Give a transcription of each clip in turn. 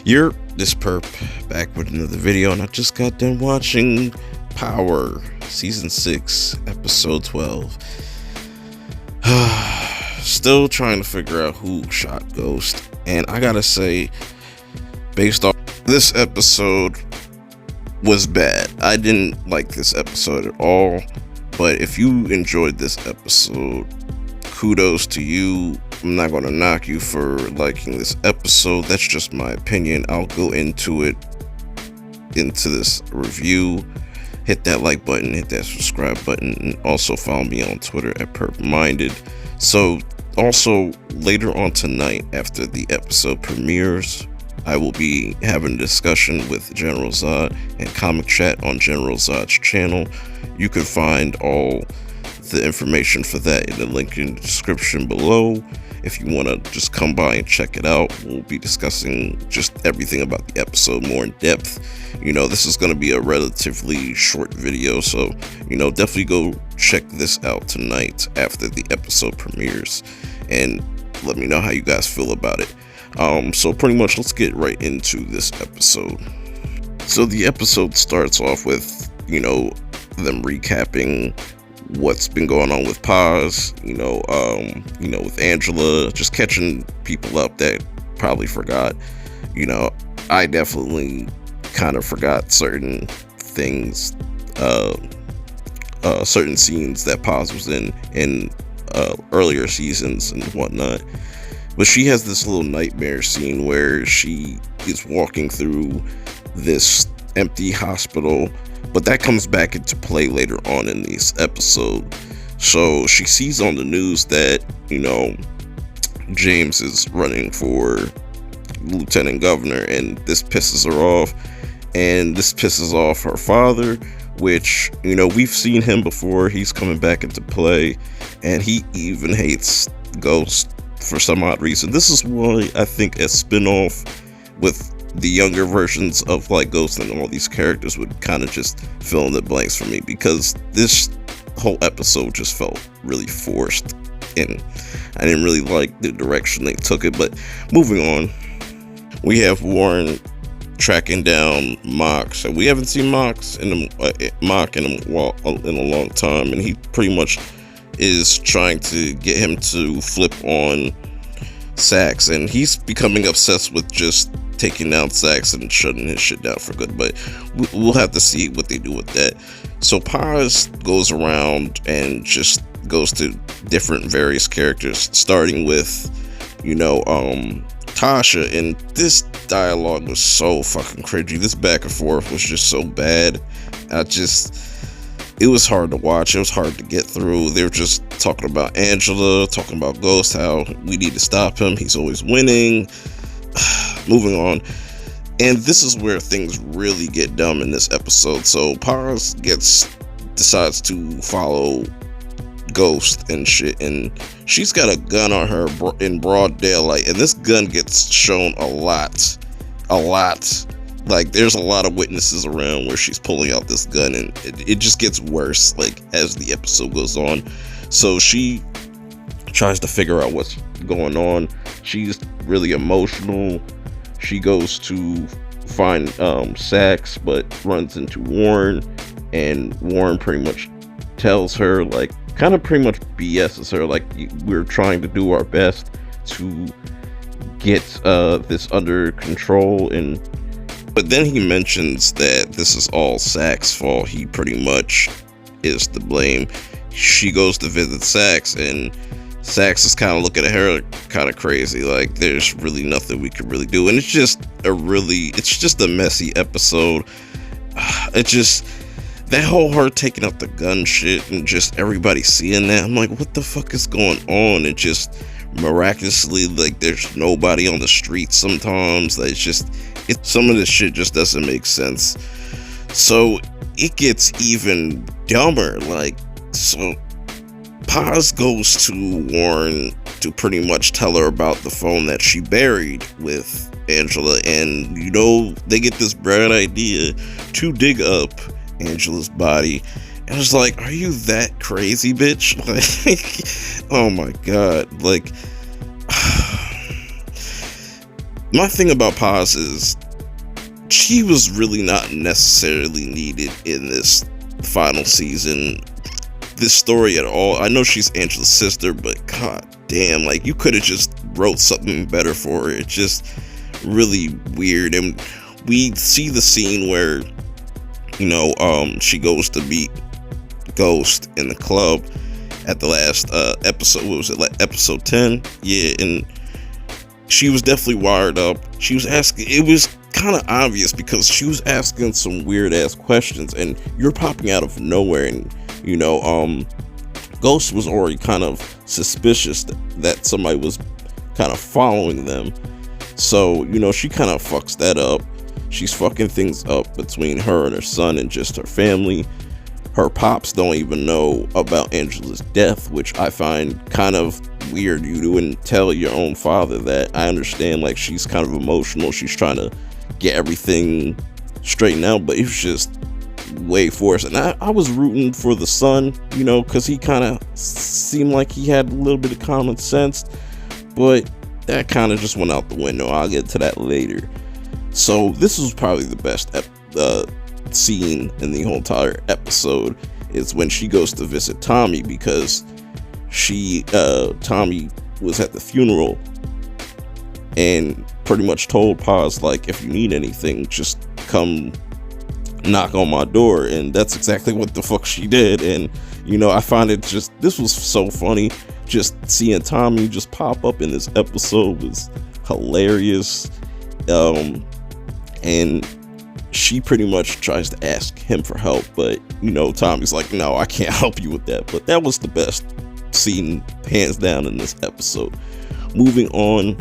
You're this perp back with another video, and I just got done watching Power Season 6, Episode 12. Still trying to figure out who shot Ghost, and I gotta say, based off this episode was bad. I didn't like this episode at all, but if you enjoyed this episode, kudos to you. I'm not going to knock you for liking this episode. That's just my opinion. I'll go into this review. Hit that like button, hit that subscribe button, and also follow me on Twitter at perpminded. So also later on tonight, after the episode premieres, I will be having a discussion with General Zod and Comic Chat on General Zod's channel. You can find all the information for that in the link in the description below. If you want to just come by and check it out, we'll be discussing just everything about the episode more in depth. This is going to be a relatively short video, so definitely go check this out tonight after the episode premieres and let me know how you guys feel about it. So pretty much let's get right into this episode. So the episode starts off with them recapping what's been going on with Paz, with Angela, just catching people up that probably forgot. I definitely kind of forgot certain things, certain scenes that Paz was in earlier seasons and whatnot. But she has this little nightmare scene where she is walking through this empty hospital, but that comes back into play later on in this episode. So she sees on the news that, James is running for lieutenant governor, and this pisses her off. And this pisses off her father, which, we've seen him before. He's coming back into play, and he even hates Ghost for some odd reason. This is why I think a spin-off with the younger versions of like Ghost and all these characters would kind of just fill in the blanks for me, because this whole episode just felt really forced and I didn't really like the direction they took it. But moving on, we have Warren tracking down Mox, and we haven't seen Mox in a long time, and he pretty much is trying to get him to flip on Sax, and he's becoming obsessed with just taking down Sax and shutting his shit down for good. But we'll have to see what they do with that. So Paz goes around and just goes to different various characters, starting with Tasha, and this dialogue was so fucking cringy. This back and forth was just so bad. It was hard to watch. It was hard to get through. They were just talking about Angela, talking about Ghost, how we need to stop him. He's always winning. Moving on. And this is where things really get dumb in this episode. So Paz decides to follow Ghost and shit, and she's got a gun on her in broad daylight, and this gun gets shown a lot. Like, there's a lot of witnesses around where she's pulling out this gun, and it just gets worse, like, as the episode goes on. So she tries to figure out what's going on. She's really emotional. She goes to find Sax, but runs into Warren, and Warren pretty much tells her, like, kind of pretty much BS's her, like, we're trying to do our best to get this under control, but then he mentions that this is all Sax's fault. He pretty much is to blame. She goes to visit Sax, and Sax is kind of looking at her kind of crazy, like there's really nothing we can really do. And it's just a messy episode. That whole her taking out the gun shit and just everybody seeing that, I'm like, what the fuck is going on? It just miraculously, like, there's nobody on the street sometimes. Like, some of this shit just doesn't make sense. So it gets even dumber. Like, so Paz goes to Warren to pretty much tell her about the phone that she buried with Angela, and they get this bright idea to dig up Angela's body. And I was like, are you that crazy, bitch? Like, oh my god. Like, My thing about Paz is she was really not necessarily needed in this final season, this story at all. I know she's Angela's sister, but god damn, like, you could have just wrote something better for her. It's just really weird. And we see the scene where, she goes to meet Ghost in the club at the last episode. What was it, like episode 10? Yeah, and she was definitely wired up. She was asking, it was kind of obvious because she was asking some weird ass questions, and you're popping out of nowhere, and Ghost was already kind of suspicious that somebody was kind of following them. So, she kind of fucks that up. She's fucking things up between her and her son and just her family. Her pops don't even know about Angela's death, which I find kind of weird. You wouldn't tell your own father that. I understand, like, she's kind of emotional. She's trying to get everything straightened out, but it was just way forced. And I was rooting for the son, because he kind of seemed like he had a little bit of common sense, but that kind of just went out the window. I'll get to that later. So this was probably the best scene in the whole entire episode, is when she goes to visit Tommy, because Tommy was at the funeral and pretty much told Paz, like, if you need anything, just come knock on my door. And that's exactly what the fuck she did. And I find it just, this was so funny. Just seeing Tommy just pop up in this episode was hilarious. And she pretty much tries to ask him for help, but Tommy's like, no, I can't help you with that. But that was the best scene, hands down, in this episode. Moving on,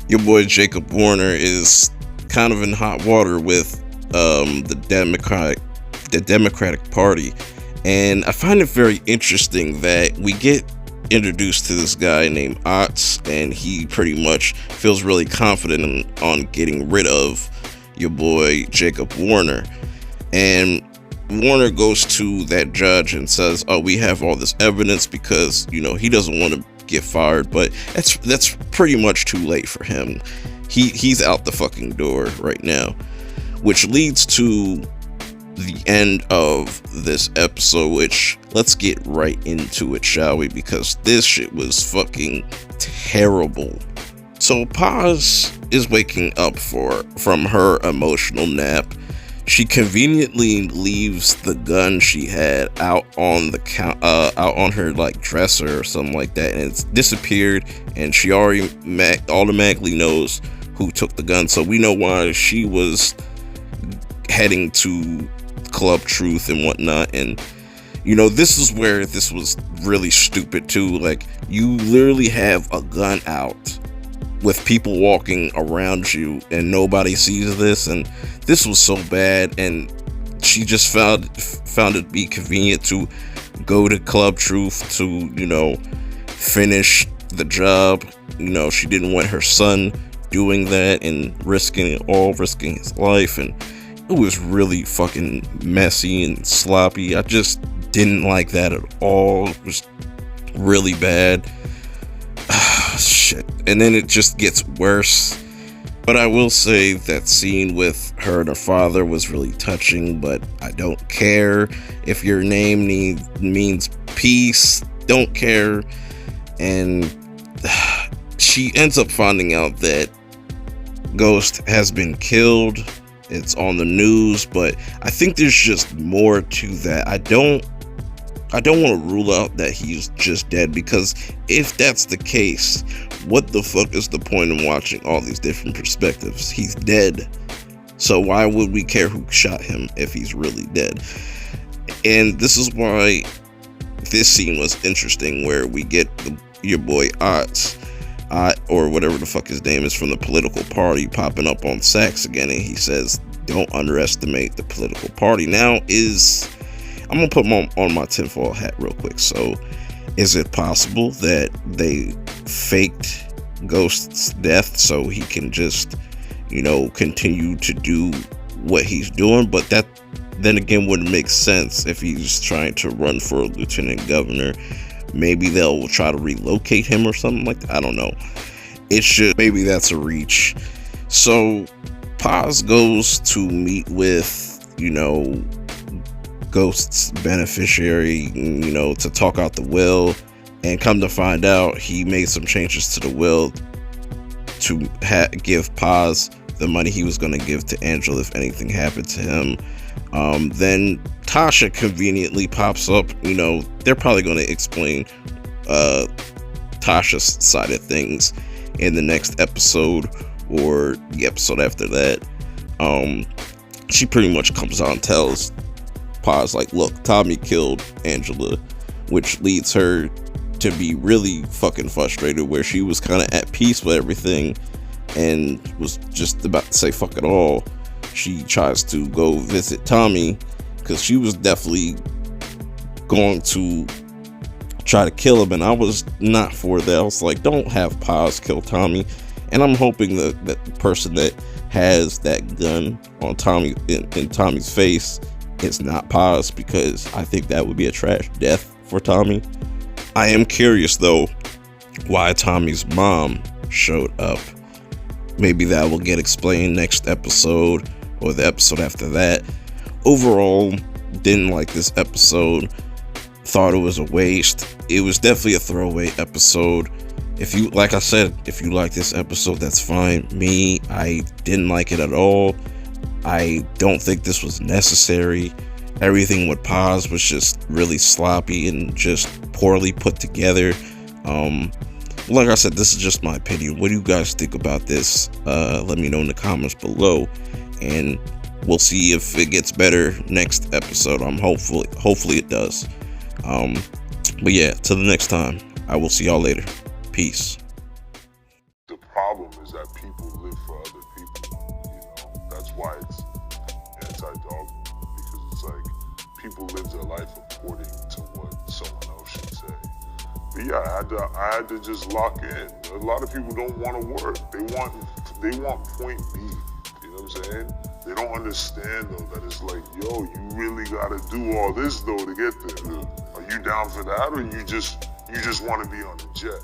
your boy Jacob Warner is kind of in hot water with the Democratic Party, and I find it very interesting that we get introduced to this guy named Otts, and he pretty much feels really confident on getting rid of your boy Jacob Warner. And Warner goes to that judge and says, oh, we have all this evidence, because he doesn't want to get fired. But that's pretty much too late for him. He's out the fucking door right now, which leads to the end of this episode, which, let's get right into it, shall we? Because this shit was fucking terrible. So Paz is waking up from her emotional nap. She conveniently leaves the gun she had out on the out on her like dresser or something like that, and it's disappeared. And she already automatically knows who took the gun, so we know why she was heading to Club Truth and whatnot. And this is where this was really stupid too. Like, you literally have a gun out with people walking around you and nobody sees this, and this was so bad. And she just found it be convenient to go to Club Truth to finish the job. She didn't want her son doing that and risking it all, risking his life, and it was really fucking messy and sloppy. I just didn't like that at all. It was really bad. Shit. And then it just gets worse. But I will say that scene with her and her father was really touching, but I don't care. If your name means peace, don't care. And she ends up finding out that Ghost has been killed. It's on the news, but I think there's just more to that. I don't want to rule out that he's just dead, because if that's the case, what the fuck is the point in watching all these different perspectives? He's dead. So why would we care who shot him if he's really dead? And this is why this scene was interesting, where we get your boy Otts, or whatever the fuck his name is, from the political party, popping up on Sax again, and he says, don't underestimate the political party. Now, I'm gonna put on my tinfoil hat real quick. So, is it possible that they faked Ghost's death so he can just, continue to do what he's doing? But that then again wouldn't make sense if he's trying to run for a lieutenant governor. Maybe they'll try to relocate him or something like that. I don't know. Maybe that's a reach. So Paz goes to meet with, Ghost's beneficiary, to talk out the will, and come to find out he made some changes to the will to give Paz the money he was going to give to Angela if anything happened to him. Then Tasha conveniently pops up. They're probably going to explain Tasha's side of things in the next episode or the episode after that. She pretty much comes out and tells Paz, like, look, Tommy killed Angela, which leads her to be really fucking frustrated, where she was kind of at peace with everything and was just about to say fuck it all. She tries to go visit Tommy because she was definitely going to try to kill him, and I was not for that. I was like, don't have Paz kill Tommy. And I'm hoping that the person that has that gun on Tommy in Tommy's face is not Paz, because I think that would be a trash death for Tommy. I am curious though why Tommy's mom showed up. Maybe that will get explained next episode or the episode after that. Overall, didn't like this episode. Thought it was a waste. It was definitely a throwaway episode. If you like this episode, that's fine. Me, I didn't like it at all. I don't think this was necessary. Everything with Paz was just really sloppy and just poorly put together. Like I said, this is just my opinion. What do you guys think about this? Let me know in the comments below, and we'll see if it gets better next episode. Hopefully it does. But yeah, till the next time, I will see y'all later. Peace. The problem is that people live for other people. That's why it's anti-dogma, because it's like people live their life according to what someone else should say. But yeah, I had to just lock in. A lot of people don't want to work. They want point B. You know what I'm saying? They don't understand though that it's like, yo, you really gotta do all this though to get there. Are you down for that, or you just want to be on the jet?